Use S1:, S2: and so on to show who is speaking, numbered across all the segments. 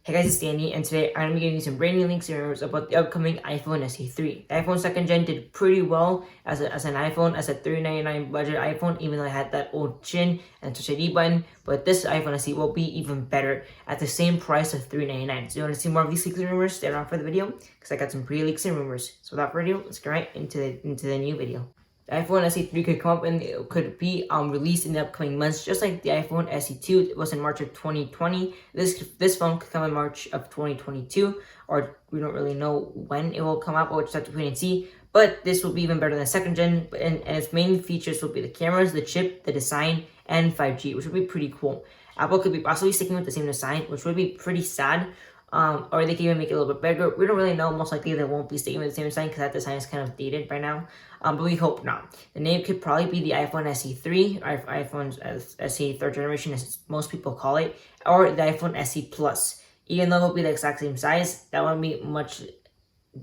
S1: Hey guys, it's Danny, and today I'm going to be giving you some brand new links and rumors about the upcoming iPhone SE3. The iPhone 2nd gen did pretty well as an iPhone, as a $399 budget iPhone, even though it had that old chin and Touch ID button. But this iPhone SE will be even better at the same price of $399. So you want to see more of these leaks and rumors? Stay around for the video, because I got some pretty leaks and rumors. So without further ado, let's get right into the new video. The iPhone SE3 could come up and it could be released in the upcoming months, just like the iPhone SE2. It was in March of 2020. This phone could come in March of 2022, or we don't really know when it will come out, but we'll just have to wait and see. But this will be even better than second gen, and its main features will be the cameras, the chip, the design, and 5G, which would be pretty cool. Apple could be possibly sticking with the same design, which would be pretty sad. Or they can even make it a little bit bigger. We don't really know. Most likely they won't be sticking with the same design because that design is kind of dated by now. But we hope not. The name could probably be the iPhone SE3, or iPhone SE 3rd generation, as most people call it, or the iPhone SE Plus. Even though it'll be the exact same size, that won't make much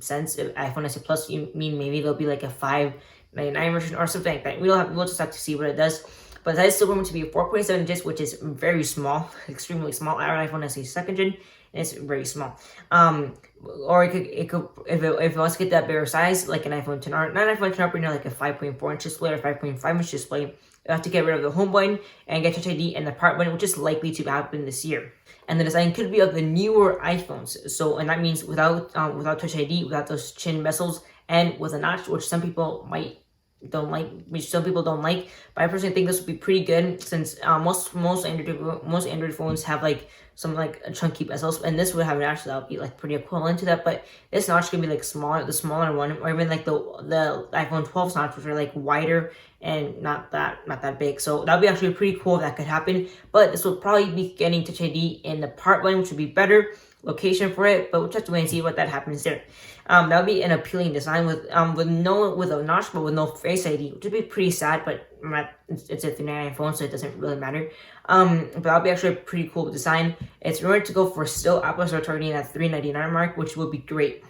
S1: sense. If iPhone SE Plus, you mean maybe there'll be like a 599 version or something like that. We'll just have to see what it does. But that is still going to be 4.7 inches, which is very small, extremely small. Our iPhone SE 2nd gen, it's very small. Or it could if it wants to get that bigger size, like an iPhone 10R, not an iPhone 10R, but like a 5.4 inch display or 5.5 inch display, you have to get rid of the home button and get Touch ID and the power button, which is likely to happen this year. And the design could be of the newer iPhones. So, and that means without Touch ID, without those chin bezels, and with a notch, which some people don't like, but I personally think this would be pretty good, since most Android phones have like some like a chunky bezels, and this would have an notch that would be like pretty equivalent to that. But this notch can be like smaller, the smaller one, or even like the iPhone 12's notch, which are like wider and not that big. So that would be actually pretty cool if that could happen. But this will probably be getting Touch ID in the part button, which would be better location for it, but we'll just wait and see what that happens there. That would be an appealing design with a notch, but with no Face ID, which would be pretty sad. But it's a $399 phone, so it doesn't really matter. But that'll be actually a pretty cool design. It's rumored to go for still Apple are targeting that $399 mark, which would be great.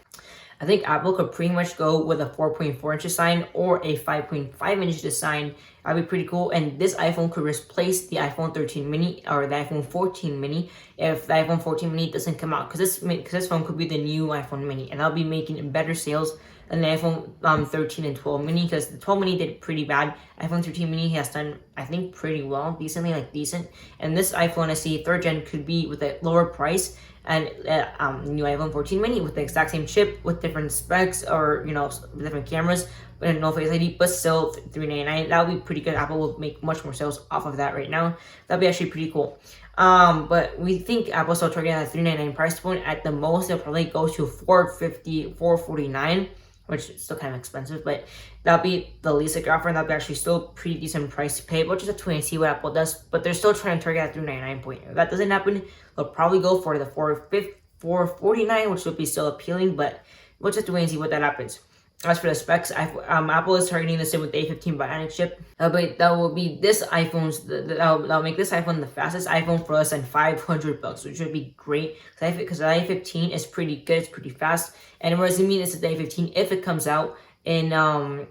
S1: I think Apple could pretty much go with a 4.4 inch design or a 5.5 inch design. That'd be pretty cool. And this iPhone could replace the iPhone 13 mini or the iPhone 14 mini if the iPhone 14 mini doesn't come out. Because this phone could be the new iPhone mini, and that'll be making better sales than the iPhone 13 and 12 mini, because the 12 mini did pretty bad. iPhone 13 mini has done, I think, pretty well, decent. And this iPhone SE 3rd gen could be with a lower price and new iPhone 14 mini with the exact same chip with different specs, or different cameras, but no Face ID, but still $399. That would be pretty good. Apple will make much more sales off of that right now. That'd be actually pretty cool. But we think Apple's still targeting that $399 price point. At the most, they'll probably go to $450, $449, which is still kind of expensive, but that'll be the least they could offer, and that'll be actually still pretty decent price to pay. But just have to wait and see what Apple does. But they're still trying to target that $399 point. If that doesn't happen, they'll probably go for the $449, which would be still appealing, but we'll just have to wait and see what that happens. As for the specs, Apple is targeting the same with the A15 Bionic chip. That will be this iPhone's. That'll make this iPhone the fastest iPhone for less than $500, which would be great. Because the A15 is pretty good, it's pretty fast. And what does it mean? This is the A15 if it comes out in March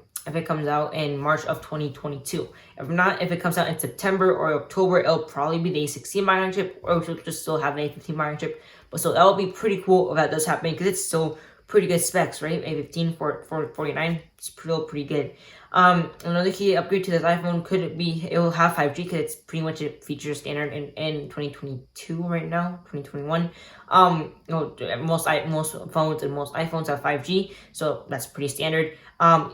S1: of 2022. If it comes out in September or October, it'll probably be the A16 Bionic chip, or we'll just still have an A15 Bionic chip. But so that will be pretty cool if that does happen, because it's still pretty good specs, right? A15 for $49, it's pretty good. Another key upgrade to this iPhone could be it will have 5G, because it's pretty much a feature standard in 2022 right now, 2021. Most phones and most iPhones have 5G, so that's pretty standard.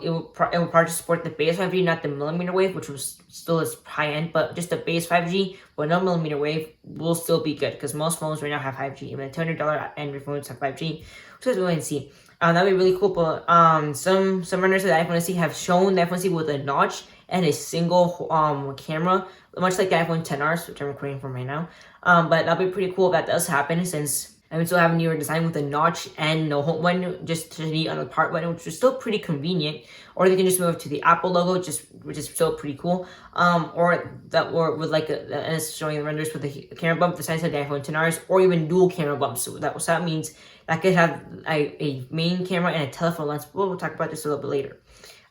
S1: It will probably support the base 5G, not the millimeter wave, which was still is high end, but just the base 5G, but no millimeter wave will still be good, because most phones right now have 5G. Even the $200 Android phones have 5G. So let's wait and see. That'd be really cool. But some runners of the iPhone SE have shown the iPhone SE with a notch and a single camera, much like the iPhone 10R, which I'm recording from right now. But that'd be pretty cool if that does happen, since I would still have a newer design with a notch and no home button, just to be on the part button, which is still pretty convenient. Or they can just move to the Apple logo, which is still pretty cool. Or with like and it's showing the renders with the camera bump the size of the iPhone 10Rs, or even dual camera bumps. So that means that could have a main camera and a telephone lens. We'll talk about this a little bit later.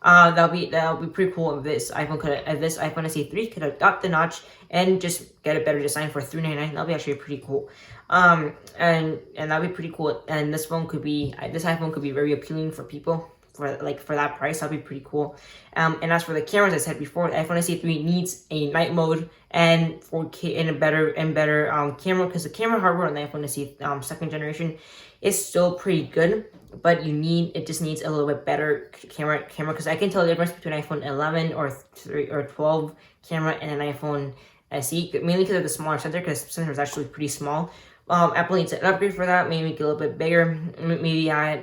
S1: That'll be pretty cool if this iPhone SE 3 could adopt the notch and just get a better design for $399. That'll be actually pretty cool. And that'd be pretty cool. And this iPhone could be very appealing for people for that price. That'd be pretty cool. And as for the cameras, I said before, the iPhone SE3 needs a night mode and 4K and a better camera, because the camera hardware on the iPhone SE second generation is still pretty good, but it just needs a little bit better camera, because I can tell the difference between iPhone 11 or 3 or 12 camera and an iPhone SE, mainly because of the smaller sensor, because the sensor is actually pretty small. Apple needs an upgrade for that, maybe make it a little bit bigger. Maybe I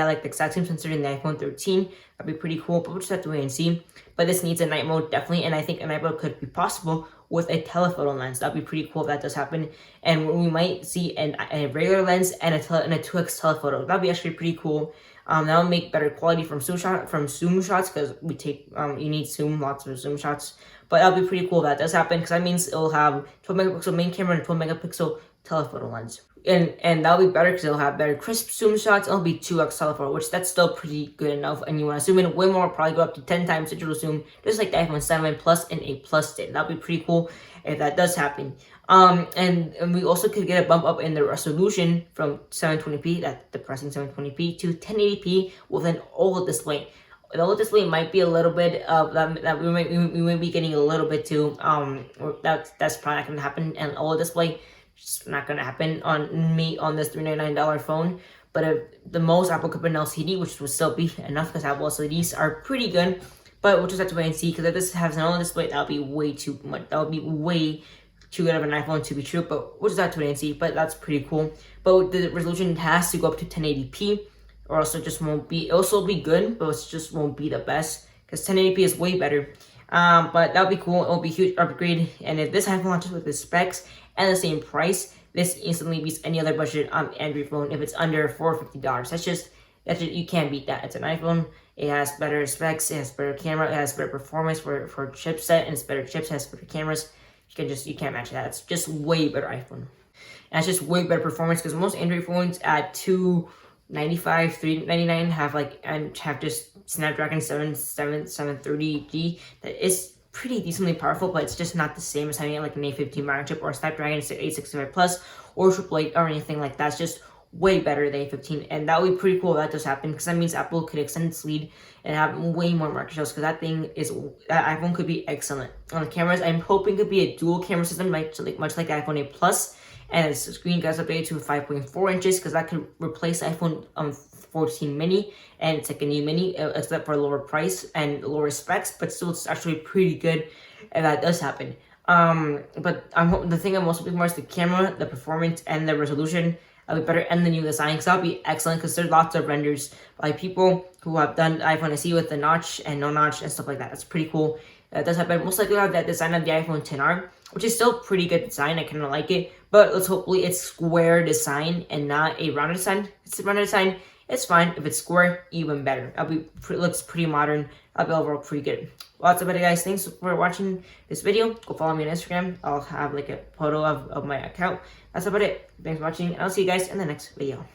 S1: like the exact same sensor in the iPhone 13. That'd be pretty cool, but we'll just have to wait and see. But this needs a night mode, definitely, and I think a night mode could be possible with a telephoto lens. That'd be pretty cool if that does happen. And we might see a regular lens and a 2x telephoto. That'd be actually pretty cool. That'll make better quality from zoom shots, because we take you need lots of zoom shots. But that'll be pretty cool if that does happen, because that means it'll have 12 megapixel main camera and 12 megapixel telephoto lens. And that'll be better because it'll have better crisp zoom shots. It'll be 2x telephoto, which that's still pretty good enough. And you want to zoom in way more, probably go up to 10 times digital zoom, just like the iPhone 7 Plus and 8 Plus did. That'll be pretty cool if that does happen. And we also could get a bump up in the resolution from 720p, that depressing 720p, to 1080p with an OLED display. The OLED display might be a little bit that we might be getting a little bit too. That's probably not going to happen. And OLED display, it's not going to happen on this $399 phone. But if the most Apple could put an LCD, which would still be enough, because Apple LCDs are pretty good. But we'll just have to wait and see, because if this has an OLED display, that would be way too much. That would be way too good of an iPhone to be true. But we'll just have to wait and see. But that's pretty cool. But the resolution has to go up to 1080p, or else it just won't be. It'll still be good, but it just won't be the best, because 1080p is way better. But that would be cool. It'll be a huge upgrade. And if this iPhone launches with the specs and the same price, this instantly beats any other budget Android phone if it's under $450. That's just you can't beat that. It's an iPhone. It has better specs. It has better camera. It has better performance for chipset, and it's better chips. It has better cameras. You can't match that. It's just way better iPhone. And it's just way better performance, because most Android phones at $295, $399 have just Snapdragon 730G that is pretty decently powerful, but it's just not the same as having like an A15 Bionic chip or a Snapdragon 865 Plus or 888 or anything like that. It's just way better than A15, and that would be pretty cool if that does happen, because that means Apple could extend its lead and have way more market shares, because that iPhone could be excellent. On the cameras, I'm hoping it could be a dual camera system, much like the iPhone 8 Plus, and its screen gets updated to 5.4 inches, because that could replace iPhone 14 mini, and it's like a new mini, except for a lower price and lower specs, but still it's actually pretty good if that does happen. But the thing I'm most hoping for is the camera, the performance, and the resolution. That'll be better, and the new design, because that'll be excellent, because there's lots of renders by people who have done iPhone SE with the notch and no notch and stuff like that. That's pretty cool. That does happen. Most likely have that design of the iPhone XR, which is still pretty good design. I kind of like it, but hopefully it's square design and not a rounded design. It's a rounded design. It's fine. If it's square, even better. Looks pretty modern. That'll be overall pretty good. Well, that's about it, guys. Thanks for watching this video. Go follow me on Instagram. I'll have like a photo of my account. That's about it. Thanks for watching. I'll see you guys in the next video.